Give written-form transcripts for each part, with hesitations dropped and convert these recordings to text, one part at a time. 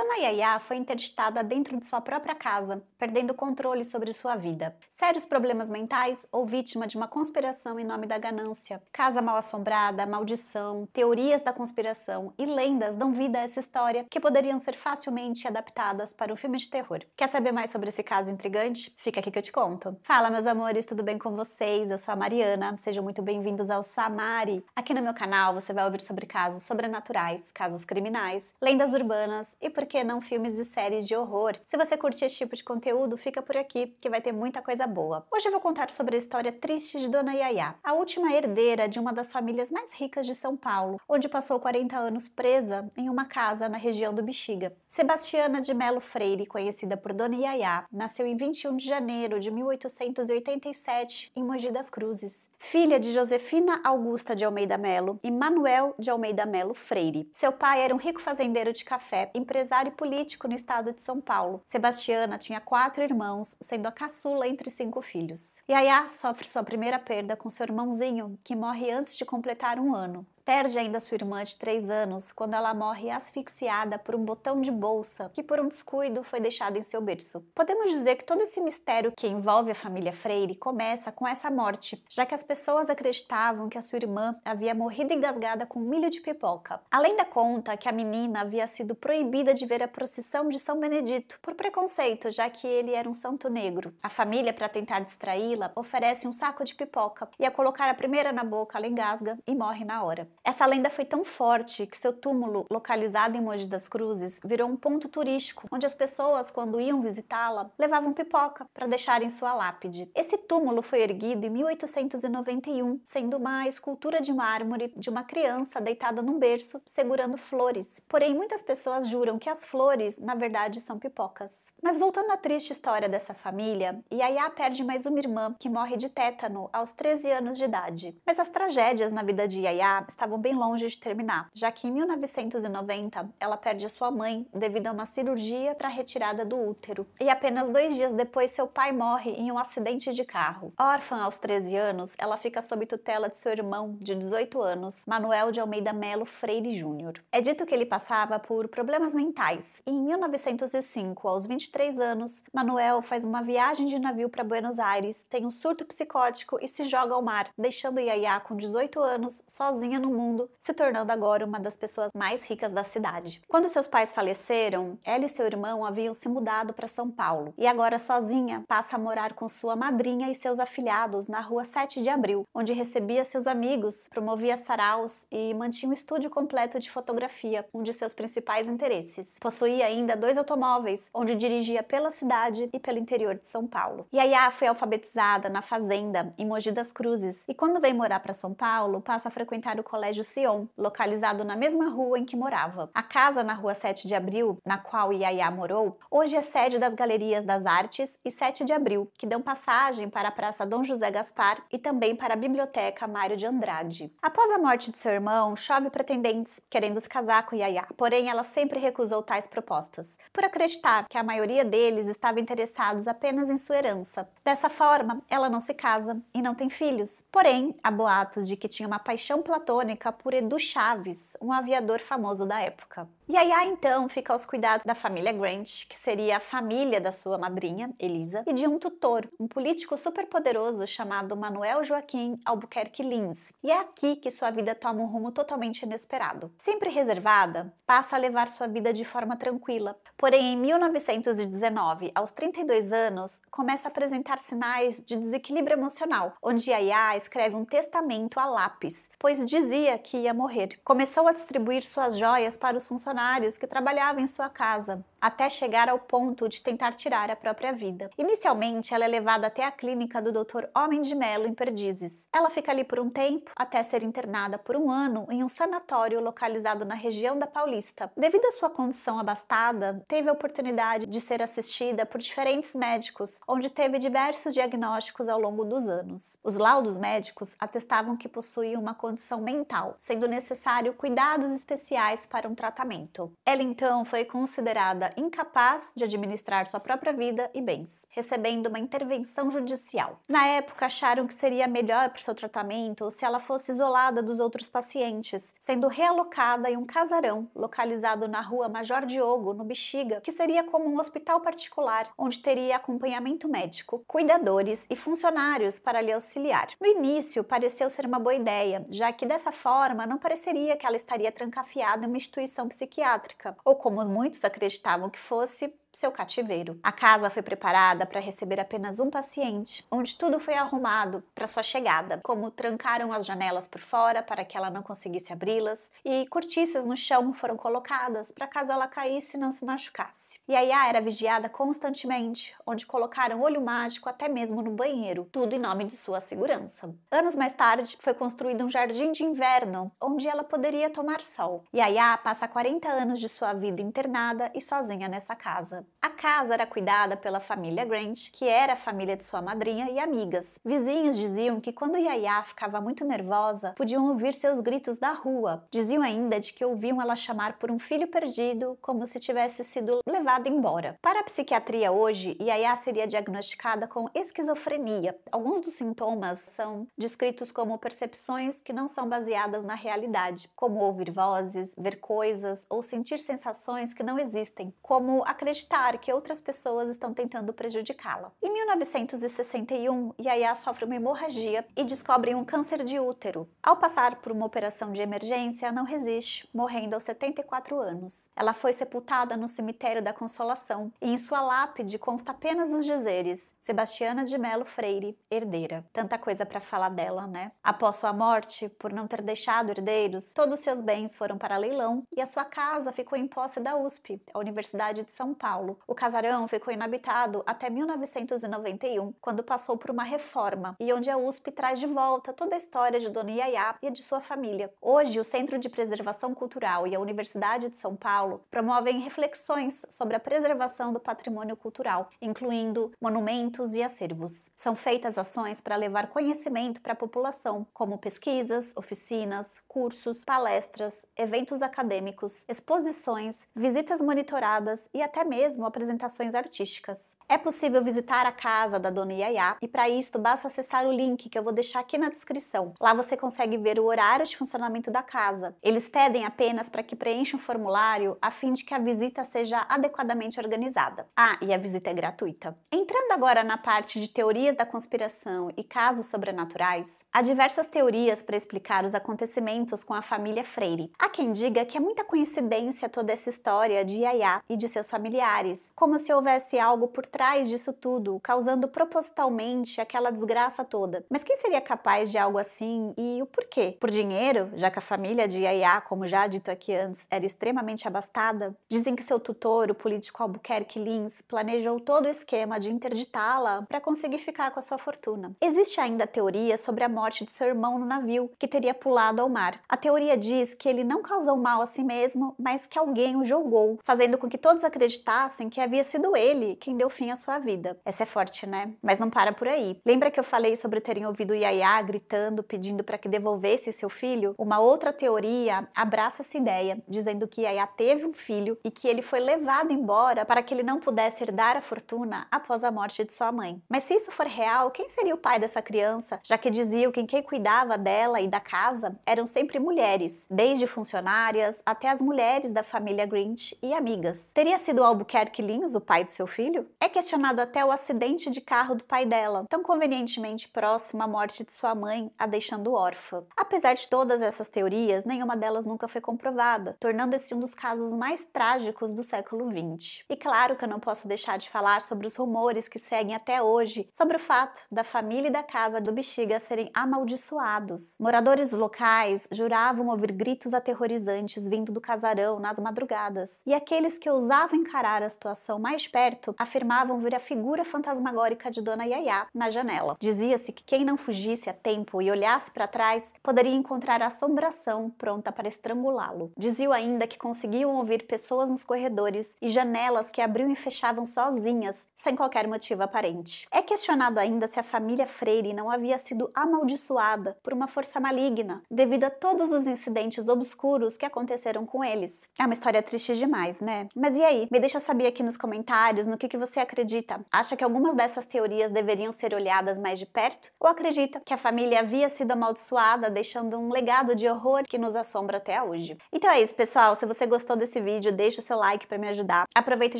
Dona Yaya foi interditada dentro de sua própria casa, perdendo o controle sobre sua vida. Sérios problemas mentais ou vítima de uma conspiração em nome da ganância. Casa mal assombrada, maldição, teorias da conspiração e lendas dão vida a essa história que poderiam ser facilmente adaptadas para um filme de terror. Quer saber mais sobre esse caso intrigante? Fica aqui que eu te conto. Fala, meus amores, tudo bem com vocês? Eu sou a Mariana, sejam muito bem-vindos ao Samari. Aqui no meu canal você vai ouvir sobre casos sobrenaturais, casos criminais, lendas urbanas e por que não filmes e séries de horror. Se você curte esse tipo de conteúdo, fica por aqui que vai ter muita coisa boa. Hoje eu vou contar sobre a história triste de Dona Yaya, a última herdeira de uma das famílias mais ricas de São Paulo, onde passou 40 anos presa em uma casa na região do Bexiga. Sebastiana de Melo Freire, conhecida por Dona Yaya, nasceu em 21 de janeiro de 1887 em Mogi das Cruzes. Filha de Josefina Augusta de Almeida Melo e Manuel de Almeida Melo Freire. Seu pai era um rico fazendeiro de café, empresário e político no estado de São Paulo. Sebastiana tinha 4 irmãos, sendo a caçula entre 5 filhos. Yaya sofre sua primeira perda com seu irmãozinho, que morre antes de completar 1 ano. Perde ainda sua irmã de 3 anos quando ela morre asfixiada por um botão de bolsa que, por um descuido, foi deixado em seu berço. Podemos dizer que todo esse mistério que envolve a família Freire começa com essa morte, já que as pessoas acreditavam que a sua irmã havia morrido engasgada com milho de pipoca. A lenda conta que a menina havia sido proibida de ver a procissão de São Benedito por preconceito, já que ele era um santo negro. A família, para tentar distraí-la, oferece um saco de pipoca e, ao colocar a primeira na boca, ela engasga e morre na hora. Essa lenda foi tão forte que seu túmulo, localizado em Mogi das Cruzes, virou um ponto turístico, onde as pessoas, quando iam visitá-la, levavam pipoca para deixar em sua lápide. Esse túmulo foi erguido em 1891, sendo uma escultura de mármore de uma criança deitada num berço, segurando flores. Porém, muitas pessoas juram que as flores, na verdade, são pipocas. Mas voltando à triste história dessa família, Yaya perde mais uma irmã, que morre de tétano aos 13 anos de idade. Mas as tragédias na vida de Yaya estavam bem longe de terminar, já que em 1990 ela perde a sua mãe devido a uma cirurgia para a retirada do útero. E apenas 2 dias depois seu pai morre em um acidente de carro. Órfã aos 13 anos, ela fica sob tutela de seu irmão de 18 anos, Manuel de Almeida Melo Freire Júnior. É dito que ele passava por problemas mentais e em 1905, aos 23 anos, Manuel faz uma viagem de navio para Buenos Aires, tem um surto psicótico e se joga ao mar, deixando Yaya com 18 anos sozinha no mundo, se tornando agora uma das pessoas mais ricas da cidade. Quando seus pais faleceram, ela e seu irmão haviam se mudado para São Paulo e agora sozinha passa a morar com sua madrinha e seus afilhados na rua 7 de Abril, onde recebia seus amigos, promovia saraus e mantinha um estúdio completo de fotografia, um de seus principais interesses. Possuía ainda 2 automóveis, onde dirigia pela cidade e pelo interior de São Paulo. Yaya foi alfabetizada na fazenda, em Mogi das Cruzes, e quando veio morar para São Paulo, passa a frequentar o Colégio Sion, localizado na mesma rua em que morava. A casa na rua 7 de Abril, na qual Yaya morou, hoje é sede das Galerias das Artes e 7 de Abril, que dão passagem para a Praça Dom José Gaspar e também para a Biblioteca Mário de Andrade. Após a morte de seu irmão, chove pretendentes querendo se casar com Yaya, porém ela sempre recusou tais propostas, por acreditar que a maioria deles estava interessados apenas em sua herança. Dessa forma, ela não se casa e não tem filhos. Porém, há boatos de que tinha uma paixão platônica por Edu Chaves, um aviador famoso da época. Yaya então fica aos cuidados da família Grant, que seria a família da sua madrinha, Elisa, e de um tutor, um político superpoderoso chamado Manuel Joaquim Albuquerque Lins. E é aqui que sua vida toma um rumo totalmente inesperado. Sempre reservada, passa a levar sua vida de forma tranquila. Porém, em 1919, aos 32 anos, começa a apresentar sinais de desequilíbrio emocional, onde Yaya escreve um testamento a lápis, pois dizia que ia morrer. Começou a distribuir suas joias para os funcionários que trabalhavam em sua casa, até chegar ao ponto de tentar tirar a própria vida. Inicialmente, ela é levada até a clínica do Dr. Homem de Melo, em Perdizes. Ela fica ali por um tempo, até ser internada por 1 ano em um sanatório localizado na região da Paulista. Devido à sua condição abastada, teve a oportunidade de ser assistida por diferentes médicos, onde teve diversos diagnósticos ao longo dos anos. Os laudos médicos atestavam que possuía uma condição mental, sendo necessário cuidados especiais para um tratamento. casamento. Ela então foi considerada incapaz de administrar sua própria vida e bens, recebendo uma intervenção judicial. Na época, acharam que seria melhor para o seu tratamento se ela fosse isolada dos outros pacientes, sendo realocada em um casarão localizado na rua Major Diogo, no Bexiga, que seria como um hospital particular, onde teria acompanhamento médico, cuidadores e funcionários para lhe auxiliar. No início, pareceu ser uma boa ideia, já que dessa forma não pareceria que ela estaria trancafiada em uma instituição psiquiátrica, ou como muitos acreditavam que fosse, seu cativeiro. A casa foi preparada para receber apenas um paciente, onde tudo foi arrumado para sua chegada, como trancaram as janelas por fora para que ela não conseguisse abri-las, e cortiças no chão foram colocadas para caso ela caísse e não se machucasse. Yaya era vigiada constantemente, onde colocaram olho mágico até mesmo no banheiro, tudo em nome de sua segurança. Anos mais tarde, foi construído um jardim de inverno, onde ela poderia tomar sol. Yaya passa 40 anos de sua vida internada e sozinha nessa casa. A casa era cuidada pela família Grant, que era a família de sua madrinha e amigas. Vizinhos diziam que quando Yaya ficava muito nervosa, podiam ouvir seus gritos da rua. Diziam ainda de que ouviam ela chamar por um filho perdido, como se tivesse sido levado embora. Para a psiquiatria hoje, Yaya seria diagnosticada com esquizofrenia. Alguns dos sintomas são descritos como percepções que não são baseadas na realidade, como ouvir vozes, ver coisas ou sentir sensações que não existem, como acreditar que outras pessoas estão tentando prejudicá-la. Em 1961, Yaya sofre uma hemorragia e descobrem um câncer de útero. Ao passar por uma operação de emergência, não resiste, morrendo aos 74 anos. Ela foi sepultada no cemitério da Consolação e em sua lápide consta apenas os dizeres: Sebastiana de Melo Freire, herdeira. Tanta coisa para falar dela, né? Após sua morte, por não ter deixado herdeiros, todos seus bens foram para leilão e a sua casa ficou em posse da USP, a Universidade de São Paulo. O casarão ficou inabitado até 1991, quando passou por uma reforma, e onde a USP traz de volta toda a história de Dona Yaya e de sua família. Hoje, o Centro de Preservação Cultural e a Universidade de São Paulo promovem reflexões sobre a preservação do patrimônio cultural, incluindo monumentos e acervos. São feitas ações para levar conhecimento para a população, como pesquisas, oficinas, cursos, palestras, eventos acadêmicos, exposições, visitas monitoradas e até mesmo apresentações artísticas. É possível visitar a casa da Dona Yaya e para isso basta acessar o link que eu vou deixar aqui na descrição. Lá você consegue ver o horário de funcionamento da casa. Eles pedem apenas para que preencha um formulário a fim de que a visita seja adequadamente organizada. Ah, e a visita é gratuita. Entrando agora na parte de teorias da conspiração e casos sobrenaturais, há diversas teorias para explicar os acontecimentos com a família Freire. Há quem diga que é muita coincidência toda essa história de Yaya e de seus familiares, como se houvesse algo por trás disso tudo, causando propositalmente aquela desgraça toda. Mas quem seria capaz de algo assim e o porquê? Por dinheiro, já que a família de Yaya, como já dito aqui antes, era extremamente abastada? Dizem que seu tutor, o político Albuquerque Lins, planejou todo o esquema de interditá-la para conseguir ficar com a sua fortuna. Existe ainda a teoria sobre a morte de seu irmão no navio, que teria pulado ao mar. A teoria diz que ele não causou mal a si mesmo, mas que alguém o jogou, fazendo com que todos acreditassem que havia sido ele quem deu fim à sua vida. Essa é forte, né? Mas não para por aí. Lembra que eu falei sobre terem ouvido Yaya gritando, pedindo para que devolvesse seu filho? Uma outra teoria abraça essa ideia, dizendo que Yaya teve um filho e que ele foi levado embora para que ele não pudesse herdar a fortuna após a morte de sua mãe. Mas se isso for real, quem seria o pai dessa criança? Já que diziam que quem cuidava dela e da casa eram sempre mulheres, desde funcionárias até as mulheres da família Grant e amigas. Teria sido Albuquerque Lins o pai de seu filho? É questionado até o acidente de carro do pai dela, tão convenientemente próximo à morte de sua mãe, a deixando órfã. Apesar de todas essas teorias, nenhuma delas nunca foi comprovada, tornando esse um dos casos mais trágicos do século XX. E claro que eu não posso deixar de falar sobre os rumores que seguem até hoje sobre o fato da família e da casa do Bexiga serem amaldiçoados. Moradores locais juravam ouvir gritos aterrorizantes vindo do casarão nas madrugadas, e aqueles que ousavam encarar a situação mais perto afirmavam desejavam ver a figura fantasmagórica de Dona Yayá na janela. Dizia-se que quem não fugisse a tempo e olhasse para trás poderia encontrar a assombração pronta para estrangulá-lo. Diziam ainda que conseguiam ouvir pessoas nos corredores e janelas que abriam e fechavam sozinhas, sem qualquer motivo aparente. É questionado ainda se a família Freire não havia sido amaldiçoada por uma força maligna, devido a todos os incidentes obscuros que aconteceram com eles. É uma história triste demais, né? Mas e aí? Me deixa saber aqui nos comentários no que você acredita. Acha que algumas dessas teorias deveriam ser olhadas mais de perto? Ou acredita que a família havia sido amaldiçoada, deixando um legado de horror que nos assombra até hoje? Então é isso, pessoal. Se você gostou desse vídeo, deixa o seu like para me ajudar. Aproveita e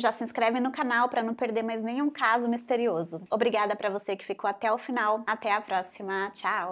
já se inscreve no canal para não perder mais nenhum caso misterioso. Obrigada para você que ficou até o final. Até a próxima. Tchau!